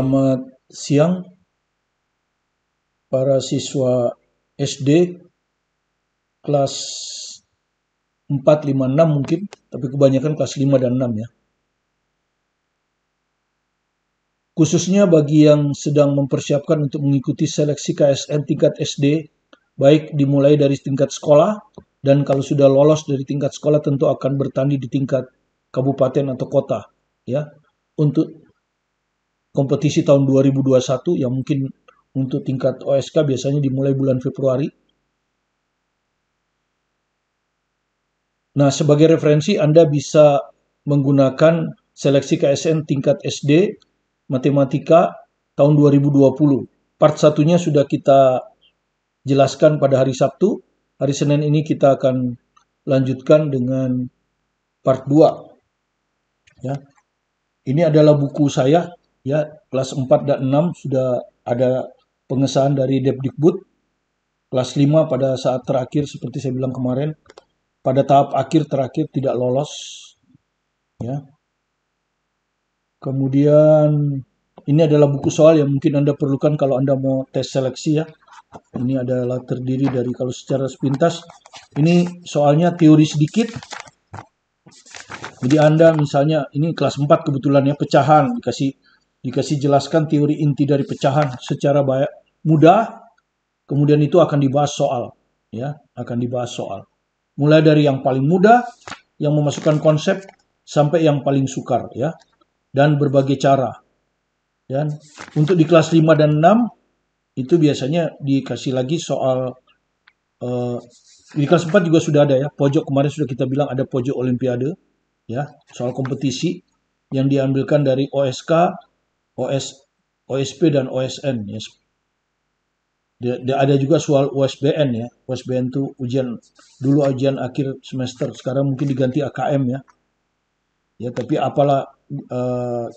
Selamat siang para siswa SD kelas 4, 5, 6 mungkin, tapi kebanyakan kelas 5 dan 6 ya. Khususnya bagi yang sedang mempersiapkan untuk mengikuti seleksi KSN tingkat SD, baik dimulai dari tingkat sekolah, dan kalau sudah lolos dari tingkat sekolah tentu akan bertanding di tingkat kabupaten atau kota ya. Untuk kompetisi tahun 2021 yang mungkin untuk tingkat OSK biasanya dimulai bulan Februari. Nah, sebagai referensi Anda bisa menggunakan seleksi KSN tingkat SD Matematika tahun 2020. Part satunya sudah kita jelaskan pada hari Sabtu. Hari Senin ini kita akan lanjutkan dengan part 2. Ya. Ini adalah buku saya ya, kelas 4 dan 6 sudah ada pengesahan dari Depdikbud. Kelas 5 pada saat terakhir seperti saya bilang kemarin, pada tahap akhir terakhir tidak lolos ya. Kemudian ini adalah buku soal yang mungkin Anda perlukan kalau Anda mau tes seleksi ya. Ini adalah terdiri dari, kalau secara sepintas ini soalnya teori sedikit. Jadi Anda misalnya ini kelas 4 kebetulan ya, pecahan, dikasih jelaskan teori inti dari pecahan secara mudah. Kemudian itu akan dibahas soal ya, akan dibahas soal. Mulai dari yang paling mudah yang memasukkan konsep sampai yang paling sukar ya, dan berbagai cara. Dan untuk di kelas 5 dan 6 itu biasanya dikasih lagi soal di kelas 4 juga sudah ada ya, pojok kemarin sudah kita bilang ada pojok olimpiade ya, soal kompetisi yang diambilkan dari OSK, OSP dan OSN ya. Ada juga soal USBN ya. USBN itu dulu ujian akhir semester, sekarang mungkin diganti AKM ya. Ya, tapi apalah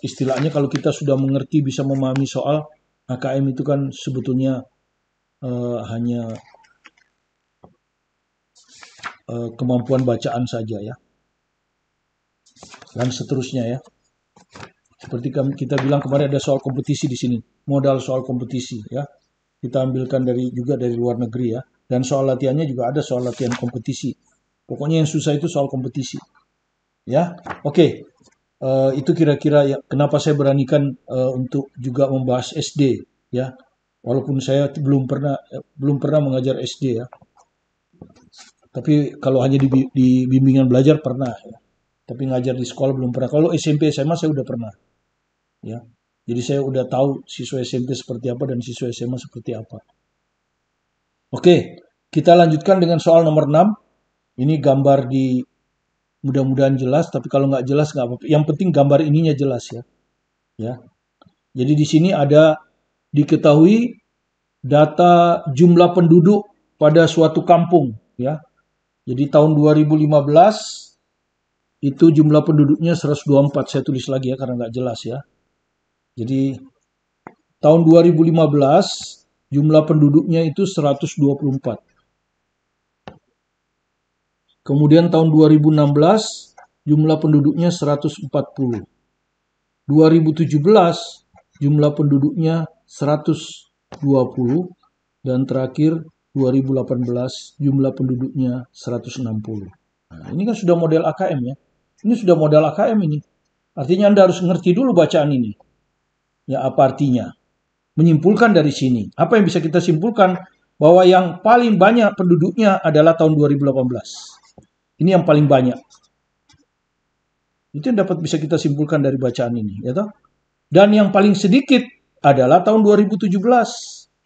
istilahnya kalau kita sudah mengerti bisa memahami soal, AKM itu kan sebetulnya hanya kemampuan bacaan saja ya. Dan seterusnya ya. Seperti kita bilang kemarin ada soal kompetisi di sini, modal soal kompetisi ya. Kita ambilkan juga dari luar negeri ya. Dan soal latihannya juga ada soal latihan kompetisi. Pokoknya yang susah itu soal kompetisi. Ya, oke. Itu kira-kira ya, kenapa saya beranikan untuk juga membahas SD ya. Walaupun saya belum pernah mengajar SD ya. Tapi kalau hanya di bimbingan belajar pernah ya. Tapi ngajar di sekolah belum pernah. Kalau SMP SMA saya udah pernah. Ya. Jadi saya udah tahu siswa SMP seperti apa dan siswa SMA seperti apa. Oke, kita lanjutkan dengan soal nomor 6. Ini gambar mudah-mudahan jelas, tapi kalau nggak jelas nggak apa-apa. Yang penting gambar ininya jelas ya. Ya. Jadi di sini ada diketahui data jumlah penduduk pada suatu kampung ya. Jadi tahun 2015 itu jumlah penduduknya 124. Saya tulis lagi ya karena nggak jelas ya. Jadi tahun 2015 jumlah penduduknya itu 124. Kemudian tahun 2016 jumlah penduduknya 140. 2017 jumlah penduduknya 120 dan terakhir 2018 jumlah penduduknya 160. Nah, ini kan sudah model AKM ya. Ini sudah model AKM ini. Artinya Anda harus ngerti dulu bacaan ini. Ya, apa artinya? Menyimpulkan dari sini. Apa yang bisa kita simpulkan? Bahwa yang paling banyak penduduknya adalah tahun 2018. Ini yang paling banyak. Itu yang dapat bisa kita simpulkan dari bacaan ini. Ya toh? Dan yang paling sedikit adalah tahun 2017. 120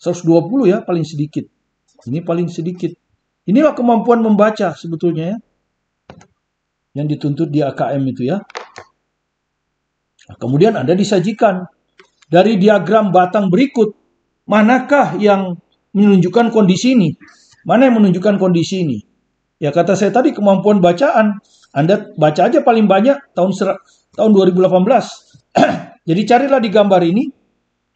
ya, paling sedikit. Ini paling sedikit. Inilah kemampuan membaca sebetulnya ya. Yang dituntut di AKM itu ya. Nah, kemudian Anda disajikan dari diagram batang berikut, manakah yang menunjukkan kondisi ini? Mana yang menunjukkan kondisi ini? Ya kata saya tadi kemampuan bacaan. Anda baca aja paling banyak tahun 2018. Jadi carilah di gambar ini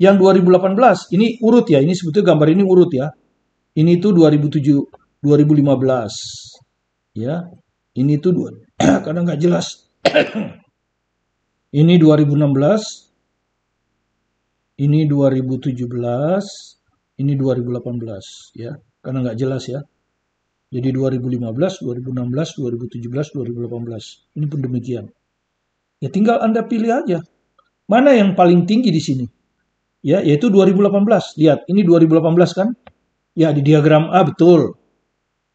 yang 2018. Ini urut ya, ini sebetulnya gambar ini urut ya. Ini tuh 2015. Ya. Ini tuh karena nggak jelas. Ini 2016. Ini 2017, ini 2018 ya. Karena nggak jelas ya. Jadi 2015, 2016, 2017, 2018. Ini pun demikian. Ya tinggal Anda pilih aja. Mana yang paling tinggi di sini? Ya, yaitu 2018. Lihat, ini 2018 kan? Ya, di diagram A betul.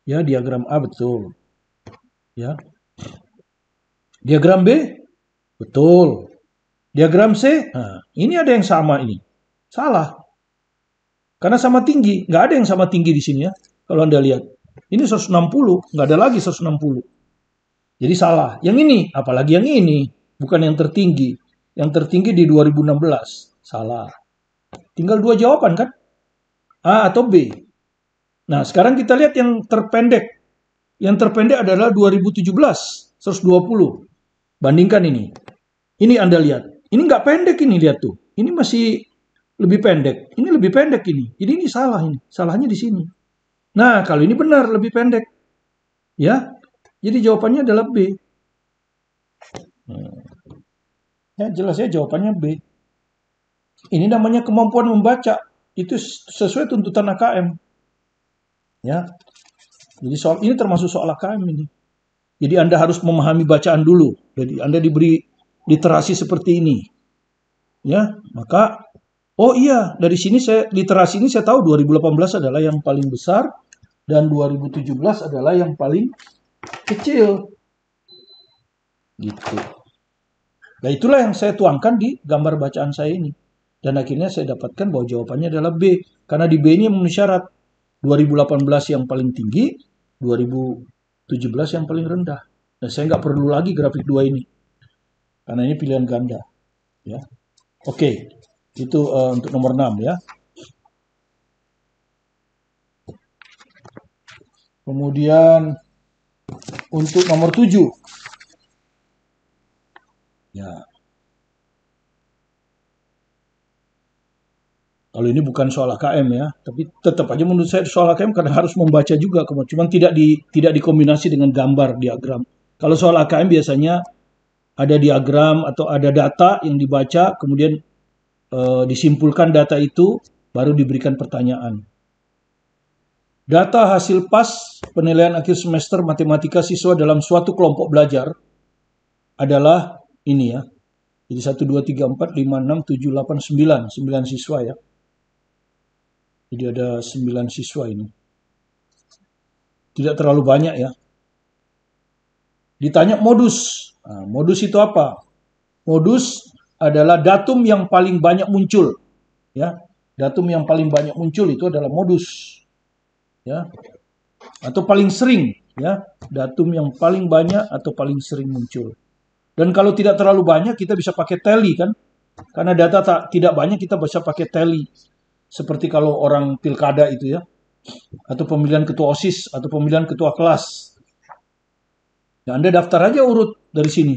Ya, diagram A betul. Ya. Diagram B betul. Diagram C, nah, ini ada yang sama ini. Salah. Karena sama tinggi. Nggak ada yang sama tinggi di sini ya. Kalau Anda lihat. Ini 160. Nggak ada lagi 160. Jadi salah. Yang ini, apalagi yang ini. Bukan yang tertinggi. Yang tertinggi di 2016. Salah. Tinggal dua jawaban kan? A atau B. Nah, sekarang kita lihat yang terpendek. Yang terpendek adalah 2017. 120. Bandingkan ini. Ini Anda lihat. Ini nggak pendek ini, lihat tuh. Ini masih lebih pendek. Ini lebih pendek ini. Jadi ini salah ini. Salahnya di sini. Nah, kalau ini benar lebih pendek. Ya. Jadi jawabannya adalah B. Ya, jelas ya jawabannya B. Ini namanya kemampuan membaca. Itu sesuai tuntutan AKM. Ya. Jadi soal ini termasuk soal AKM ini. Jadi Anda harus memahami bacaan dulu. Jadi Anda diberi literasi seperti ini. Ya, maka oh iya, dari sini literasi ini saya tahu 2018 adalah yang paling besar dan 2017 adalah yang paling kecil. Gitu. Nah, itulah yang saya tuangkan di gambar bacaan saya ini. Dan akhirnya saya dapatkan bahwa jawabannya adalah B. Karena di B ini memenuhi syarat. 2018 yang paling tinggi, 2017 yang paling rendah. Nah, saya nggak perlu lagi grafik dua ini. Karena ini pilihan ganda. Ya. Oke, itu untuk nomor 6 ya. Kemudian untuk nomor 7. Ya. Kalau ini bukan soal AKM ya, tapi tetap aja menurut saya soal AKM karena harus membaca juga, cuma tidak dikombinasi dengan gambar diagram. Kalau soal AKM biasanya ada diagram atau ada data yang dibaca, kemudian disimpulkan data itu, baru diberikan pertanyaan. Data hasil PAS penilaian akhir semester matematika siswa dalam suatu kelompok belajar adalah ini ya. Jadi 1, 2, 3, 4, 5, 6, 7, 8, 9. 9 siswa ya. Jadi ada 9 siswa ini. Tidak terlalu banyak ya. Ditanya modus. Nah, modus itu apa? Modus adalah datum yang paling banyak muncul. Ya, datum yang paling banyak muncul itu adalah modus. Ya. Atau paling sering, ya. Datum yang paling banyak atau paling sering muncul. Dan kalau tidak terlalu banyak kita bisa pakai tally kan? Karena data tidak banyak kita bisa pakai tally. Seperti kalau orang pilkada itu ya. Atau pemilihan ketua OSIS atau pemilihan ketua kelas. Ya, Anda daftar aja urut dari sini.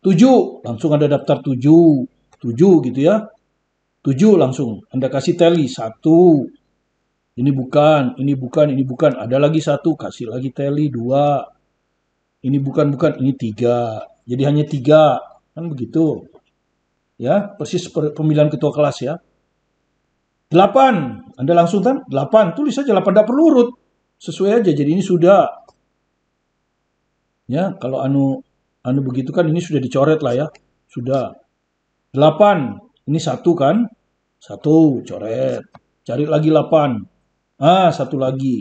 7, langsung ada daftar 7. 7 gitu ya. 7 langsung. Anda kasih tally. 1. Ini bukan, ini bukan, ini bukan. Ada lagi 1, kasih lagi tally. 2. Ini bukan, ini 3. Jadi hanya 3. Kan begitu. Ya, persis pemilihan ketua kelas ya. 8. Anda langsung kan 8. Tulis saja 8. Tidak perlu urut. Sesuai aja. Jadi ini sudah. Ya, kalau anu begitu kan ini sudah dicoret lah ya. Sudah. 8. Ini 1 kan. 1. Coret. Cari lagi 8. 1 lagi.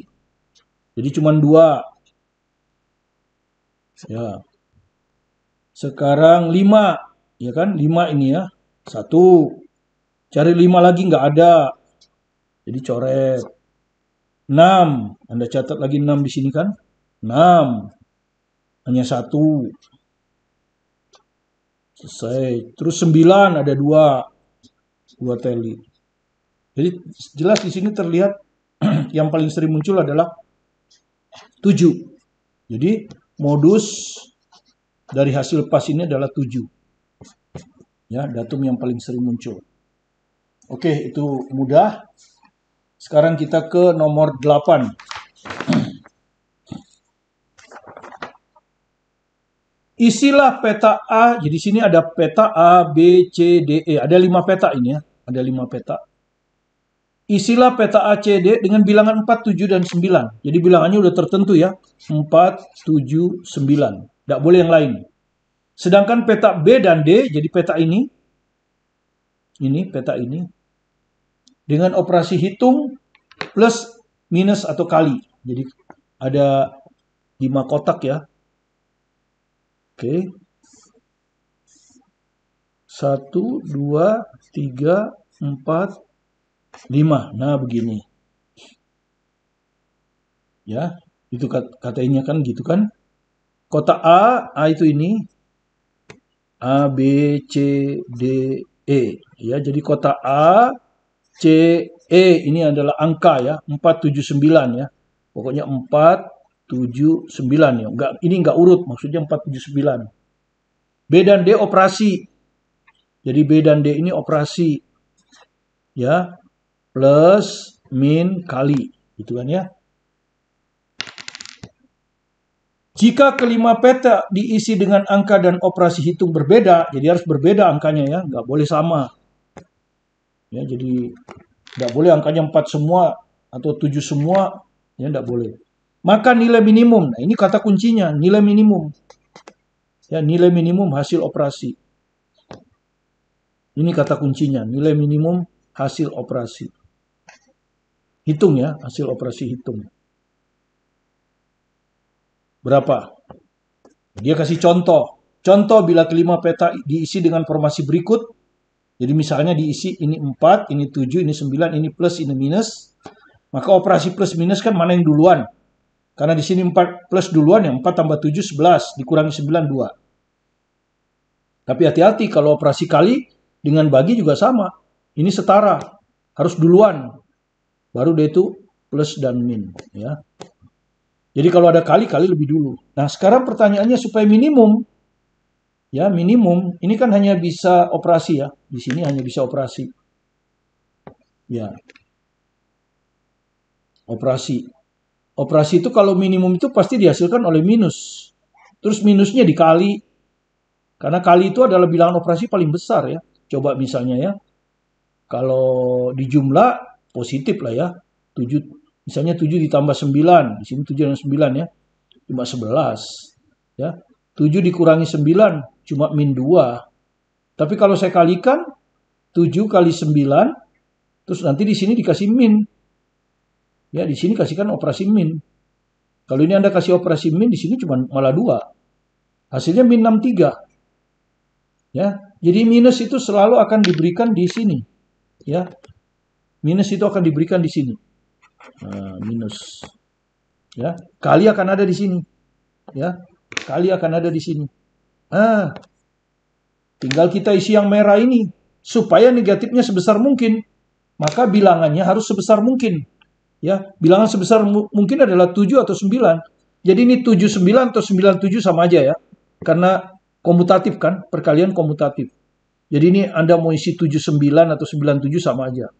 Jadi cuma 2. Ya. Sekarang 5. Ya kan? 5 ini ya. 1. Cari 5 lagi nggak ada. Jadi coret. 6. Anda catat lagi 6 di sini kan? 6. Hanya 1. Selesai. Terus 9 ada 2. 2 tally. Jadi jelas di sini terlihat yang paling sering muncul adalah 7. Jadi modus dari hasil PAS ini adalah 7. Ya, datum yang paling sering muncul. Oke, itu mudah. Sekarang kita ke nomor 8. Isilah peta A. Jadi sini ada peta A, B, C, D, E. Ada 5 peta ini ya. Ada 5 peta. Isilah peta ACD dengan bilangan 4, 7, dan 9. Jadi bilangannya udah tertentu ya. 4, 7, 9. Tidak boleh yang lain. Sedangkan peta B dan D, jadi peta ini peta ini, dengan operasi hitung plus minus atau kali. Jadi ada 5 kotak ya. Oke. 1, 2, 3, 4, 5. Nah, begini. Ya, itu katanya kan gitu kan. Kotak A itu ini. A, B, C, D, E. Ya, jadi kotak A, C, E ini adalah angka ya. 4, 7, 9 ya. Pokoknya 4, 7, 9 ya. Ini enggak urut, maksudnya 4, 7, 9. B dan D operasi. Jadi B dan D ini operasi. Ya, plus, min, kali. Gitu kan ya. Jika kelima peta diisi dengan angka dan operasi hitung berbeda, jadi harus berbeda angkanya ya, nggak boleh sama. Ya, jadi nggak boleh angkanya 4 semua atau 7 semua, ya nggak boleh. Maka nilai minimum, nah ini kata kuncinya, nilai minimum. Ya, nilai minimum hasil operasi. Ini kata kuncinya, nilai minimum hasil operasi. Hitung ya, hasil operasi hitung. Berapa? Dia kasih contoh. Contoh bila kelima peta diisi dengan formasi berikut. Jadi misalnya diisi ini 4, ini 7, ini 9, ini plus, ini minus. Maka operasi plus minus kan mana yang duluan? Karena di sini 4 plus duluan ya, 4 tambah 7, 11. Dikurangi 9, 2. Tapi hati-hati kalau operasi kali dengan bagi juga sama. Ini setara. Harus duluan. Baru dia itu plus dan min. Ya. Jadi kalau ada kali lebih dulu. Nah sekarang pertanyaannya supaya minimum. Ya minimum. Ini kan hanya bisa operasi ya. Di sini hanya bisa operasi. Ya. Operasi. Operasi itu kalau minimum itu pasti dihasilkan oleh minus. Terus minusnya dikali. Karena kali itu adalah bilangan operasi paling besar ya. Coba misalnya ya. Kalau di jumlah positif lah ya. 7, misalnya 7 ditambah 9. Di sini 7 dan 9 ya. Cuma 11. Ya. 7 dikurangi 9. Cuma min 2. Tapi kalau saya kalikan 7 kali 9. Terus nanti di sini dikasih min. Ya, di sini kasihkan operasi min. Kalau ini Anda kasih operasi min, di sini cuma malah 2. Hasilnya min 63. Ya, jadi minus itu selalu akan diberikan di sini. Ya, minus itu akan diberikan di sini. Nah, minus. Ya, kali akan ada di sini. Ya, kali akan ada di sini. Ah, tinggal kita isi yang merah ini supaya negatifnya sebesar mungkin. Maka bilangannya harus sebesar mungkin. Ya, bilangan sebesar mungkin adalah 7 atau 9. Jadi ini 79 atau 97 sama aja ya. Karena komutatif kan, perkalian komutatif. Jadi ini Anda mau isi 79 atau 97 sama aja.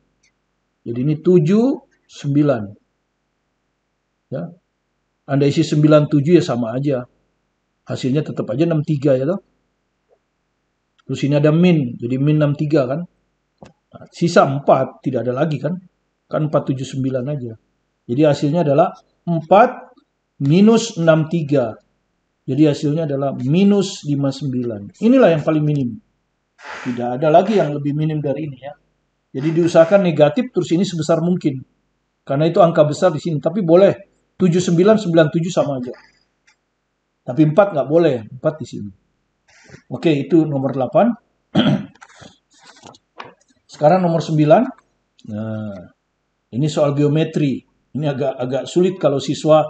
Jadi ini 7, 9. Ya. Anda isi 97 ya sama aja. Hasilnya tetap aja 63 ya toh. Terus ini ada min, jadi min 63 kan. Nah, sisa 4, tidak ada lagi kan. Kan 479 aja. Jadi hasilnya adalah 4 minus 63. Jadi hasilnya adalah minus 59. Inilah yang paling minim. Tidak ada lagi yang lebih minim dari ini ya. Jadi diusahakan negatif terus ini sebesar mungkin. Karena itu angka besar di sini. Tapi boleh 79, 97 sama aja. Tapi 4 nggak boleh. 4 di sini. Oke, itu nomor 8. Sekarang nomor 9. Nah, ini soal geometri. Ini agak sulit kalau siswa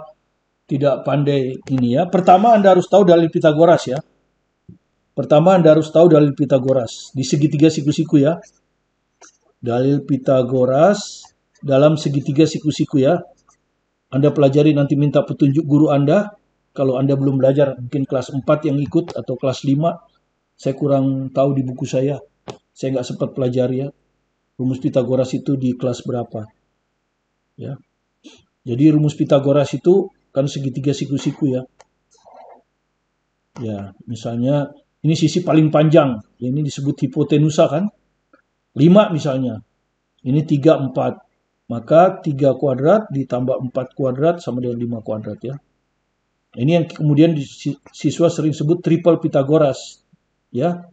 tidak pandai ini ya. Pertama Anda harus tahu dalil Pitagoras ya. Pertama Anda harus tahu dalil Pitagoras di segitiga siku-siku ya. Dalil Pitagoras dalam segitiga siku-siku ya. Anda pelajari nanti minta petunjuk guru Anda. Kalau Anda belum belajar mungkin kelas 4 yang ikut atau kelas 5. Saya kurang tahu di buku saya. Saya nggak sempat pelajari ya. Rumus Pitagoras itu di kelas berapa. Ya. Jadi rumus Pitagoras itu kan segitiga siku-siku ya. Ya, misalnya ini sisi paling panjang. Ini disebut hipotenusa kan. 5 misalnya. Ini 3, 4. Maka 3 kuadrat ditambah 4 kuadrat sama dengan 5 kuadrat ya. Ini yang kemudian siswa sering sebut triple Pythagoras. Ya.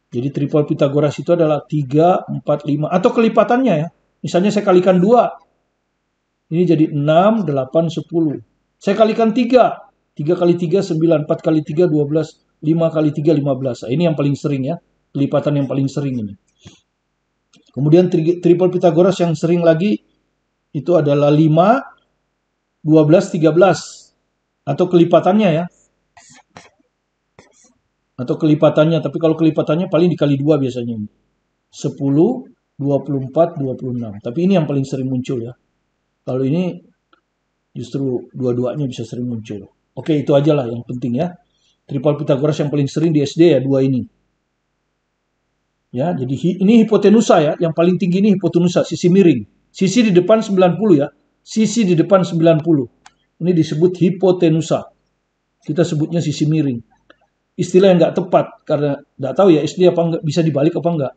Jadi triple Pythagoras itu adalah 3, 4, 5. Atau kelipatannya ya. Misalnya saya kalikan 2. Ini jadi 6, 8, 10. Saya kalikan 3. 3 kali 3, 9. 4 kali 3, 12. 5 kali 3, 15. Nah, ini yang paling sering ya. Kelipatan yang paling sering ini. Kemudian triple Pythagoras yang sering lagi itu adalah 5, 12, 13. Atau kelipatannya ya. Atau kelipatannya. Tapi kalau kelipatannya paling dikali 2 biasanya. 10, 24, 26. Tapi ini yang paling sering muncul ya. Kalau ini justru dua-duanya bisa sering muncul. Oke, itu aja lah yang penting ya. Triple Pythagoras yang paling sering di SD ya 2 ini. Ya, jadi ini hipotenusa ya, yang paling tinggi ini hipotenusa, sisi miring. Sisi di depan 90 ya. Sisi di depan 90. Ini disebut hipotenusa. Kita sebutnya sisi miring. Istilah yang nggak tepat karena nggak tahu ya SD apa nggak bisa dibalik apa enggak.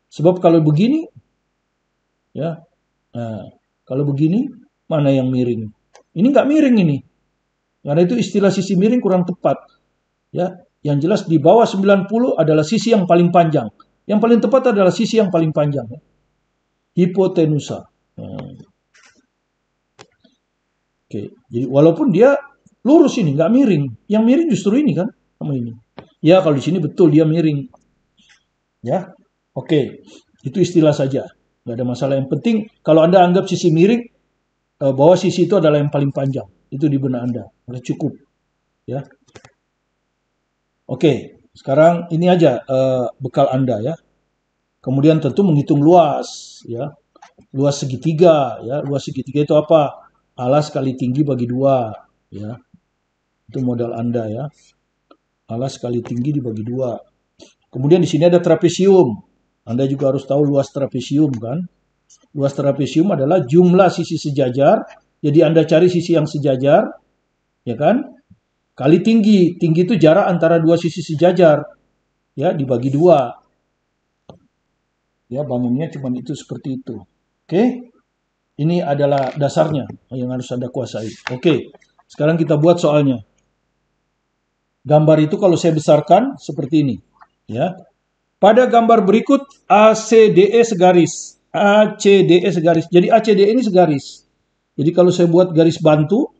Sebab kalau begini ya, nah, kalau begini mana yang miring? Ini nggak miring ini. Karena itu istilah sisi miring kurang tepat. Ya, yang jelas di bawah 90 adalah sisi yang paling panjang. Yang paling tepat adalah sisi yang paling panjang. Ya. Hipotenusa. Oke, jadi walaupun dia lurus ini, nggak miring. Yang miring justru ini kan, sama ini. Ya, kalau di sini betul dia miring. Ya, oke, itu istilah saja. Nggak ada masalah. Yang penting kalau Anda anggap sisi miring, bahwa sisi itu adalah yang paling panjang. Itu di benak Anda. Cukup. Ya. Oke, sekarang ini aja bekal Anda ya. Kemudian tentu menghitung luas ya. Luas segitiga ya. Luas segitiga itu apa? Alas kali tinggi bagi 2 ya. Itu modal Anda ya. Alas kali tinggi dibagi 2. Kemudian di sini ada trapesium. Anda juga harus tahu luas trapesium kan. Luas trapesium adalah jumlah sisi sejajar. Jadi Anda cari sisi yang sejajar ya kan? Kali tinggi. Tinggi itu jarak antara 2 sisi sejajar. Ya, dibagi 2. Ya, bangunnya cuma itu seperti itu. Oke? Ini adalah dasarnya yang harus Anda kuasai. Oke. Sekarang kita buat soalnya. Gambar itu kalau saya besarkan seperti ini, ya. Pada gambar berikut ACDE segaris. ACDE segaris. Jadi ACDE ini segaris. Jadi kalau saya buat garis bantu,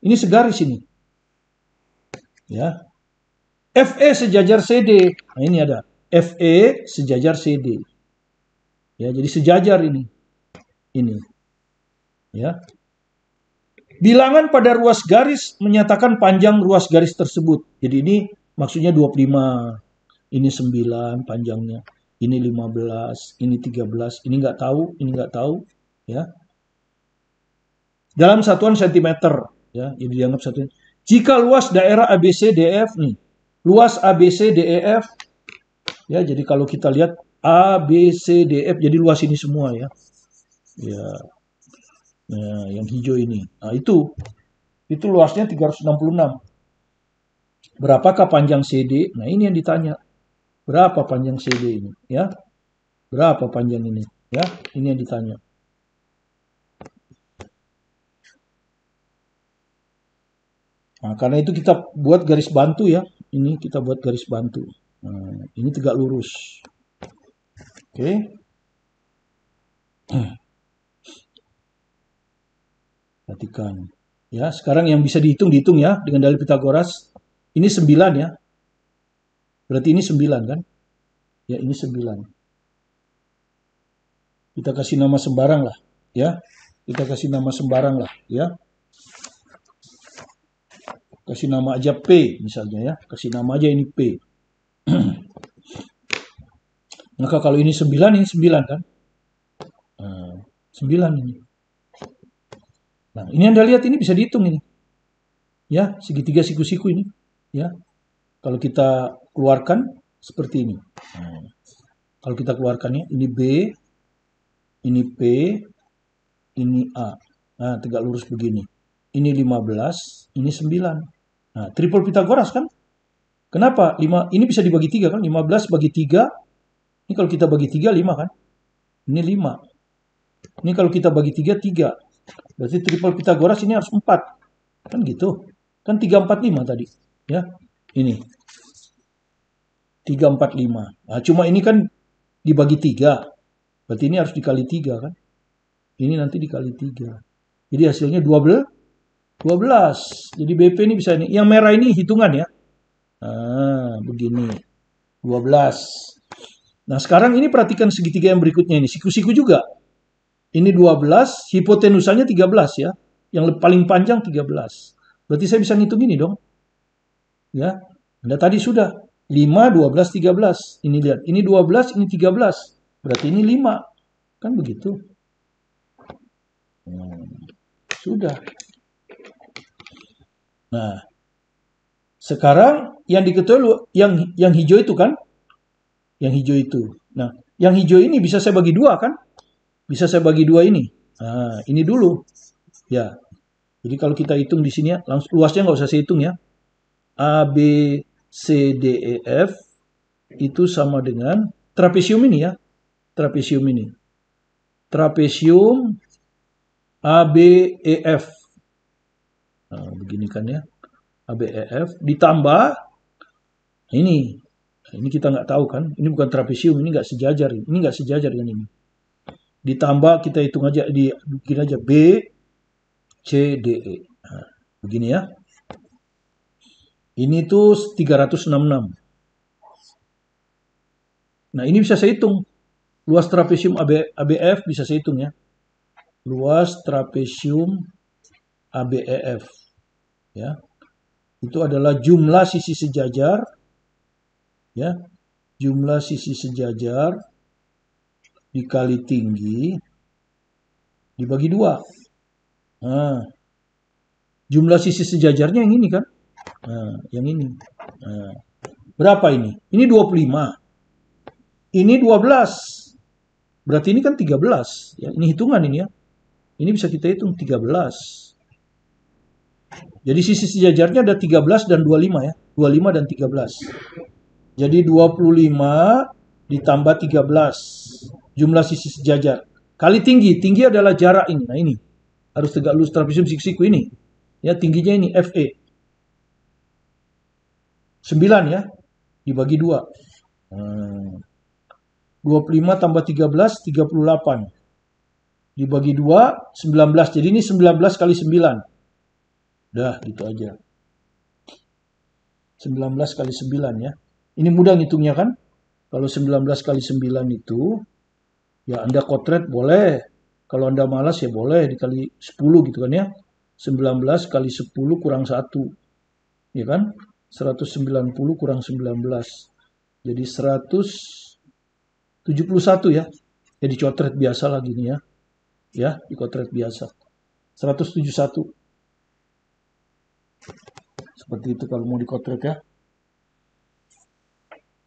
ini segaris ini. Ya. FE sejajar CD. Nah, ini ada. FE sejajar CD. Ya, jadi sejajar ini. Ini. Ya. Bilangan pada ruas garis menyatakan panjang ruas garis tersebut. Jadi ini maksudnya 25. Ini 9 panjangnya. Ini 15, ini 13, ini nggak tahu, ini nggak tahu, ya. Dalam satuan sentimeter, ya. Jadi dianggap satuan. Jika luas daerah ABC DEF nih, luas ABC DEF, ya. Jadi kalau kita lihat ABC DEF, jadi luas ini semua, ya. Ya. Nah, yang hijau ini. Nah, itu luasnya 366. Berapakah panjang CD? Nah, ini yang ditanya. Berapa panjang CD ini? Ya, berapa panjang ini? Ya, ini yang ditanya. Nah, karena itu kita buat garis bantu ya. Ini kita buat garis bantu. Nah, ini tegak lurus. Oke. Perhatikan. Ya, sekarang yang bisa dihitung ya dengan dalil Pythagoras. Ini 9 ya. Berarti ini 9 kan? Ya, ini 9. Kita kasih nama sembarang lah, ya. Kita kasih nama sembarang lah, ya. Kasih nama aja P misalnya ya. Kasih nama aja ini P. Maka kalau ini 9, ini 9 kan? 9 ini. Nah, ini Anda lihat ini bisa dihitung ini. Ya, segitiga siku-siku ini. Ya. Kalau kita keluarkan seperti ini. Nah, kalau kita keluarkannya, ini B, ini P, ini A. Nah, tegak lurus begini. Ini 15, ini 9. Nah, triple Pythagoras kan? Kenapa? Ini bisa dibagi 3 kan? 15 bagi 3 Ini kalau kita bagi 3, 5 kan? Ini 5. Ini kalau kita bagi 3, 3. Berarti triple Pitagoras ini harus 4. Kan gitu. Kan 3, 4, 5 tadi. Ya, ini. 3, 4, 5. Nah, cuma ini kan dibagi 3. Berarti ini harus dikali 3 kan? Ini nanti dikali 3. Jadi hasilnya 12. 12. Jadi BP ini bisa ini. Yang merah ini hitungan ya. Nah, begini. 12. Nah, sekarang ini perhatikan segitiga yang berikutnya ini. Siku-siku juga. Ini 12, hipotenusanya 13 ya. Yang paling panjang 13. Berarti saya bisa ngitung ini dong. Ya. Anda tadi sudah 5, 12, 13. Ini lihat, ini 12, ini 13. Berarti ini 5. Kan begitu. Sudah. Nah, sekarang yang diketahui yang hijau itu kan? Yang hijau itu. Nah, yang hijau ini bisa saya bagi 2 kan? Bisa saya bagi 2 ini. Nah, ini dulu. Ya. Jadi kalau kita hitung di sini ya, langsung luasnya nggak usah saya hitung ya. A, B, C, D, E, F itu sama dengan trapesium ini ya. Trapesium ini. Trapesium A, B, E, F. Nah, begini kan ya. A, B, E, F ditambah ini. Ini kita nggak tahu kan. Ini bukan trapesium, ini nggak sejajar. Ini nggak sejajar dengan ini. Ditambah kita hitung aja, bikin aja B, C, D, E. Nah, begini ya. Ini tuh 366. Nah, ini bisa saya hitung. Luas trapesium ABF bisa saya hitung ya. Luas trapesium ABEF. Ya. Itu adalah jumlah sisi sejajar. Ya. Jumlah sisi sejajar dikali tinggi dibagi 2. Nah, jumlah sisi sejajarnya yang ini kan? Nah, yang ini. Nah, berapa ini? Ini 25. Ini 12. Berarti ini kan 13. Ya, ini hitungan ini ya. Ini bisa kita hitung 13. Jadi sisi sejajarnya ada 13 dan 25 ya. 25 dan 13. Jadi 25 ditambah 13. Jumlah sisi sejajar. Kali tinggi. Tinggi adalah jarak ini. Nah ini. Harus tegak lurus trapesium siku ini. Ya, tingginya ini FE. 9 ya. Dibagi 2. 25 tambah 13, 38. Dibagi 2, 19. Jadi ini 19 kali 9. Dah, gitu aja. 19 kali 9 ya. Ini mudah ngitungnya kan? Kalau 19 kali 9 itu, ya Anda kotret boleh. Kalau Anda malas ya boleh dikali 10 gitu kan ya. 19 kali 10 kurang 1. Ya kan? 190 kurang 19. Jadi 171 ya. Jadi kotret biasa lagi nih ya. Ya, di kotret biasa. 171. Seperti itu kalau mau dikotret ya.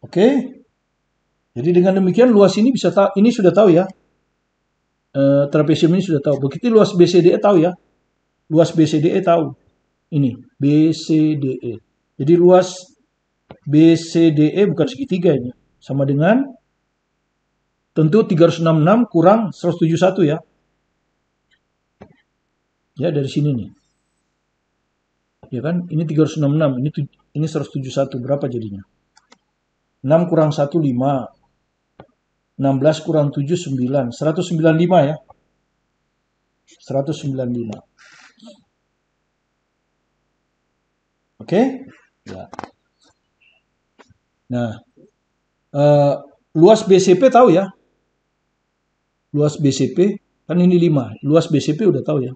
Oke. Jadi dengan demikian luas ini bisa tahu, ini sudah tahu ya. Trapesium ini sudah tahu. Begitu luas BCDE tahu ya. Luas BCDE tahu. Ini BCDE. Jadi luas BCDE bukan segitiga ini. Sama dengan tentu 366 kurang 171 ya. Ya dari sini nih. Ya kan? Ini 366, ini 171. Berapa jadinya? 6 kurang 1 5. 16 kurang 7 9. 195 ya. 195. Oke? Ya. Nah, luas BCP tahu ya? Luas BCP kan ini 5. Luas BCP udah tahu ya.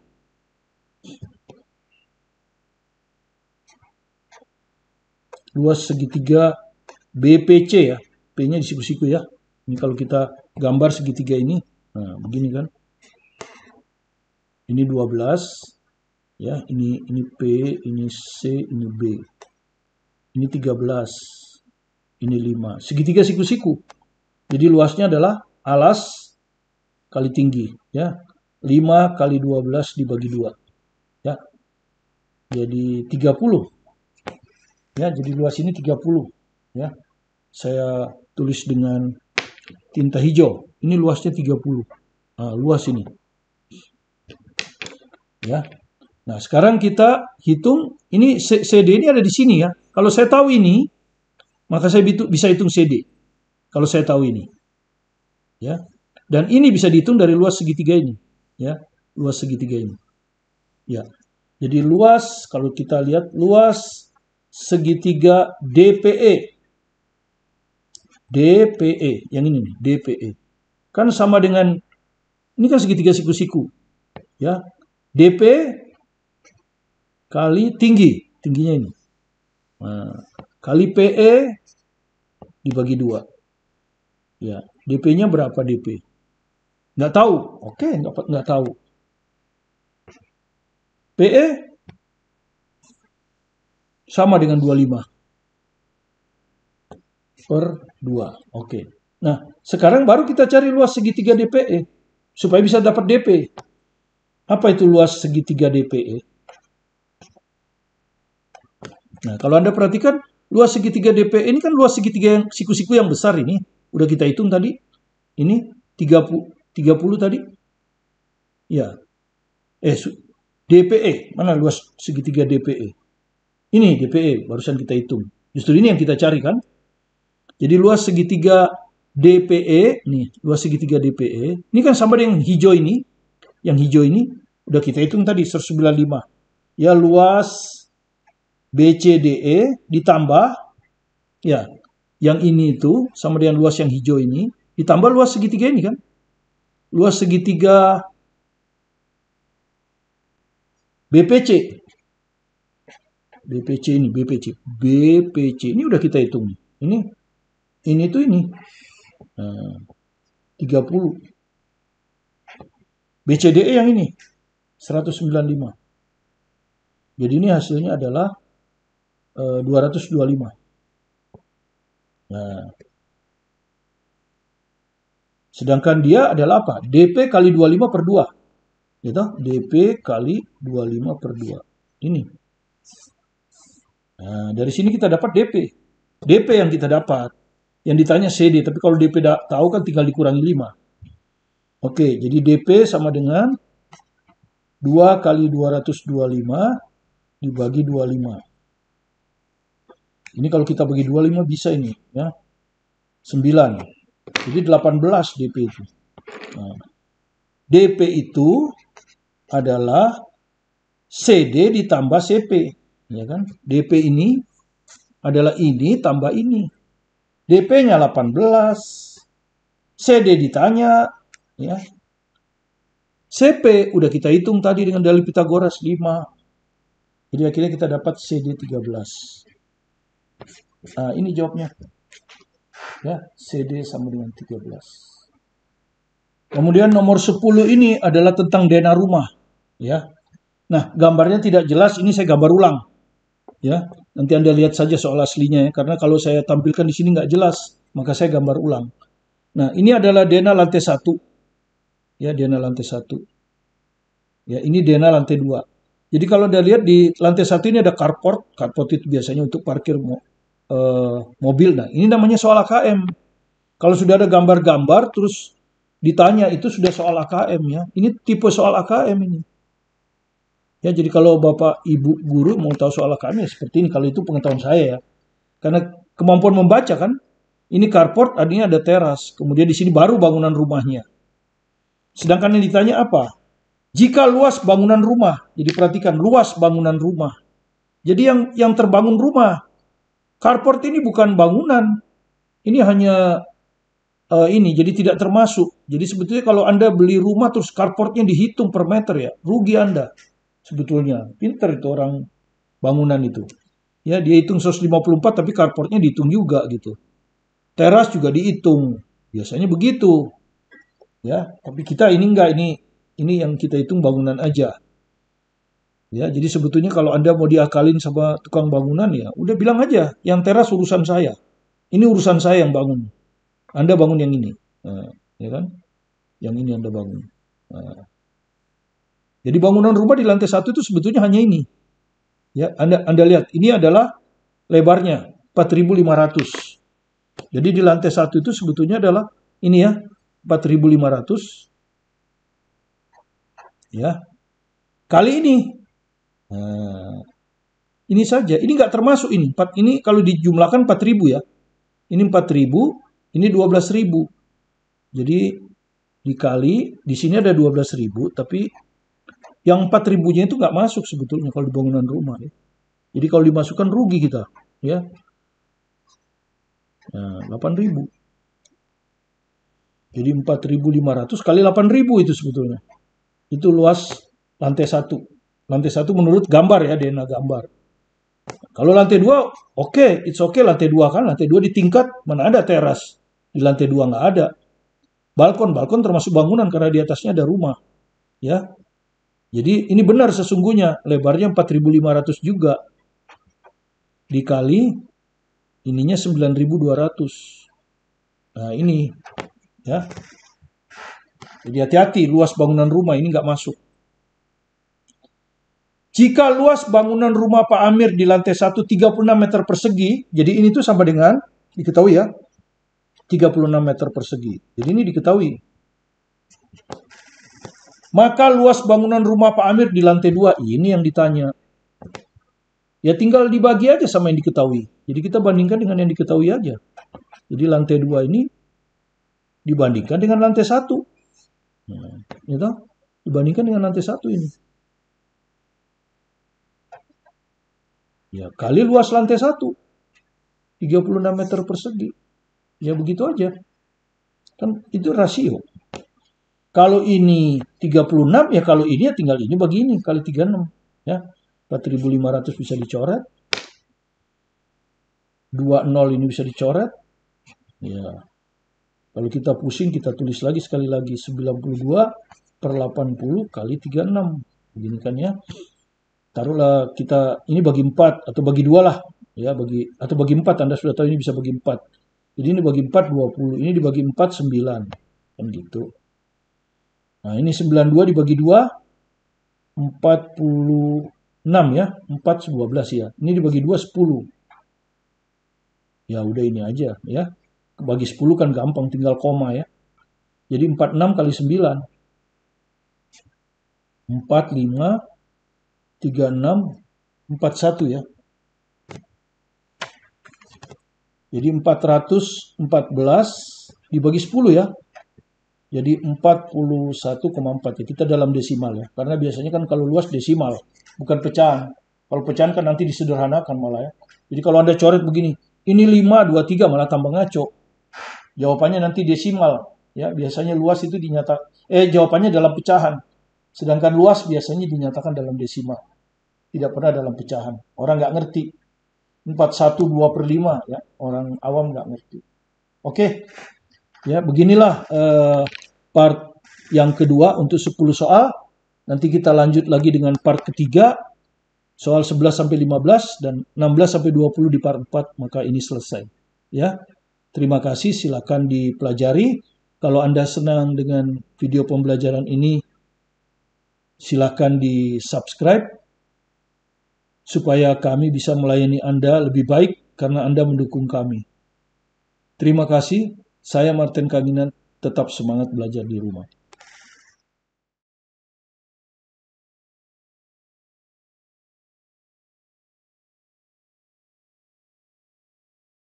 Luas segitiga BPC ya. P-nya di siku-siku ya. Ini kalau kita gambar segitiga ini, nah begini kan. Ini 12 ya, ini P, ini C, ini B. Ini 13. Ini 5. Segitiga siku-siku. Jadi luasnya adalah alas kali tinggi ya. 5 kali 12 dibagi 2. Ya. Jadi 30. Ya, jadi luas ini 30 ya. Saya tulis dengan tinta hijau. Ini luasnya 30. Nah, luas ini. Ya. Nah, sekarang kita hitung, ini CD ini ada di sini ya. Kalau saya tahu ini, maka saya bisa hitung CD. Kalau saya tahu ini. Ya. Dan ini bisa dihitung dari luas segitiga ini. Ya, luas segitiga ini. Ya. Jadi luas, kalau kita lihat luas segitiga DPE. DPE, yang ini nih, DPE. Kan sama dengan, ini kan segitiga siku-siku. Ya. DP kali tingginya ini. Nah, kali PE dibagi 2. Ya, DP-nya berapa DP? Nggak tahu. Oke, nggak tahu. PE sama dengan 25 per 2. Oke. Nah, sekarang baru kita cari luas segitiga DPE supaya bisa dapat DP. Apa itu luas segitiga DPE? Nah, kalau Anda perhatikan, luas segitiga DPE ini kan luas segitiga yang siku-siku yang besar ini. Udah kita hitung tadi. Ini 30 tadi. Ya. DPE. Mana luas segitiga DPE? Ini DPE, barusan kita hitung. Justru ini yang kita cari kan. Jadi luas segitiga DPE, nih, luas segitiga DPE. Ini kan sama dengan hijau ini. Yang hijau ini udah kita hitung tadi 195. Ya, luas BCDE ditambah, ya, yang ini itu sama dengan luas yang hijau ini, ditambah luas segitiga ini kan. Luas segitiga BPC. BPC ini udah kita hitung. Ini tuh ini. Nah, 30. BCDE yang ini 195. Jadi ini hasilnya adalah 225. Nah, sedangkan dia adalah apa? DP kali 25 per 2. Gitu? DP kali 25 per 2. Ini. Nah, dari sini kita dapat DP. DP yang kita dapat. Yang ditanya CD, tapi kalau DP tahu kan tinggal dikurangi 5. Oke, jadi DP sama dengan 2 kali 225 dibagi 25. Ini kalau kita bagi 25 bisa ini, ya. 9. Jadi 18 DP itu. Nah, DP itu adalah CD ditambah CP, ya kan? DP ini adalah ini tambah ini. DP-nya 18. CD ditanya, ya. CP udah kita hitung tadi dengan dalil Pitagoras 5. Jadi akhirnya kita dapat CD 13. Nah, ini jawabnya. Ya, CD sama dengan 13. Kemudian nomor 10 ini adalah tentang dena rumah, ya. Nah, gambarnya tidak jelas, ini saya gambar ulang. Ya, nanti Anda lihat saja soal aslinya ya, karena kalau saya tampilkan di sini nggak jelas, maka saya gambar ulang. Nah, ini adalah dena lantai 1. Ya, dena lantai 1. Ya, ini dena lantai 2. Jadi kalau Anda lihat di lantai 1 ini ada carport. Carport itu biasanya untuk parkir mobil. Nah, ini namanya soal AKM. Kalau sudah ada gambar-gambar terus ditanya, itu sudah soal AKM ya. Ini tipe soal AKM ini. Ya, jadi kalau Bapak Ibu guru mau tahu soal AKM ya seperti ini. Kalau itu pengetahuan saya ya. Karena kemampuan membaca kan. Ini carport, artinya ada teras. Kemudian di sini baru bangunan rumahnya. Sedangkan yang ditanya apa? Jika luas bangunan rumah. Jadi perhatikan, luas bangunan rumah. Jadi yang terbangun rumah. Carport ini bukan bangunan. Ini hanya ini, jadi tidak termasuk. Jadi sebetulnya kalau Anda beli rumah terus carportnya dihitung per meter ya, rugi Anda. Sebetulnya, pinter itu orang bangunan itu. Ya, dia hitung 154 tapi carportnya dihitung juga gitu. Teras juga dihitung. Biasanya begitu. Ya, tapi kita ini enggak, ini yang kita hitung bangunan aja. Ya, jadi sebetulnya kalau Anda mau diakalin sama tukang bangunan ya, udah bilang aja, yang teras urusan saya. Ini urusan saya yang bangun. Anda bangun yang ini. Nah, ya kan? Yang ini Anda bangun. Nah. Jadi bangunan rumah di lantai 1 itu sebetulnya hanya ini. Ya, Anda lihat, ini adalah lebarnya 4.500. Jadi di lantai 1 itu sebetulnya adalah Ini ya, 4.500. Ya, kali ini. Nah, ini saja. Ini nggak termasuk ini. Ini kalau dijumlahkan 4.000 ya. Ini 4.000, ini 12.000. Jadi dikali, di sini ada 12.000, tapi yang 4.000-nya itu nggak masuk sebetulnya kalau di bangunan rumah ya. Jadi kalau dimasukkan rugi kita, ya. Nah, 8.000. Jadi 4.500 kali 8.000 itu sebetulnya. Itu luas lantai 1. Lantai 1 menurut gambar ya, DNA gambar. Kalau lantai 2, oke, it's okay lantai 2 kan. Lantai 2 di tingkat, mana ada teras. Di lantai 2 nggak ada. Balkon termasuk bangunan karena di atasnya ada rumah. Ya. Jadi ini benar sesungguhnya, lebarnya 4.500 juga. Dikali ininya 9.200. Nah, ini ya. Jadi hati-hati, luas bangunan rumah ini nggak masuk. Jika luas bangunan rumah Pak Amir di lantai 1 36 meter persegi, jadi ini tuh sama dengan, diketahui ya, 36 meter persegi. Jadi ini diketahui. Maka luas bangunan rumah Pak Amir di lantai 2, ini yang ditanya. Ya tinggal dibagi aja sama yang diketahui. Jadi kita bandingkan dengan yang diketahui aja. Jadi lantai 2 ini dibandingkan dengan lantai 1. Nah, gitu? Dibandingkan dengan lantai 1 ini. Ya, kali luas lantai 1. 36 meter persegi. Ya begitu aja. Kan itu rasio. Kalau ini 36, ya kalau ini ya tinggal ini bagi ini. Kali 36. Ya, 4.500 bisa dicoret. 20 ini bisa dicoret. Ya. Kalau kita pusing, kita tulis lagi sekali lagi. 92/80 kali 36. Begini kan ya. Taruhlah kita, ini bagi 4 atau bagi 2 lah. Ya, atau bagi 4, Anda sudah tahu ini bisa bagi 4. Jadi ini bagi 4, 20. Ini dibagi 4, 9. Kan gitu. Nah, ini 92 dibagi 2, 46 ya. 4, 12 ya. Ini dibagi 2, 10. Ya udah ini aja ya. Bagi 10 kan gampang, tinggal koma ya. Jadi 46 kali 9. 45, 36, 41 ya. Jadi 414 dibagi 10 ya. Jadi 41,4 ya. Kita dalam desimal ya. Karena biasanya kan kalau luas desimal, bukan pecahan. Kalau pecahan kan nanti disederhanakan malah ya. Jadi kalau Anda coret begini, ini 5, 2, 3 malah tambah ngaco. Jawabannya nanti desimal. Ya, biasanya luas itu jawabannya dalam pecahan. Sedangkan luas biasanya dinyatakan dalam desimal. Tidak pernah dalam pecahan. Orang nggak ngerti. 4/1/2/5 ya. Orang awam nggak ngerti. Oke. Ya, beginilah part yang kedua untuk 10 soal. Nanti kita lanjut lagi dengan part ketiga. Soal 11-15 dan 16-20 di part 4, maka ini selesai. Ya. Terima kasih, silakan dipelajari. Kalau Anda senang dengan video pembelajaran ini, silakan di-subscribe supaya kami bisa melayani Anda lebih baik karena Anda mendukung kami. Terima kasih. Saya Martin Kanginan, tetap semangat belajar di rumah.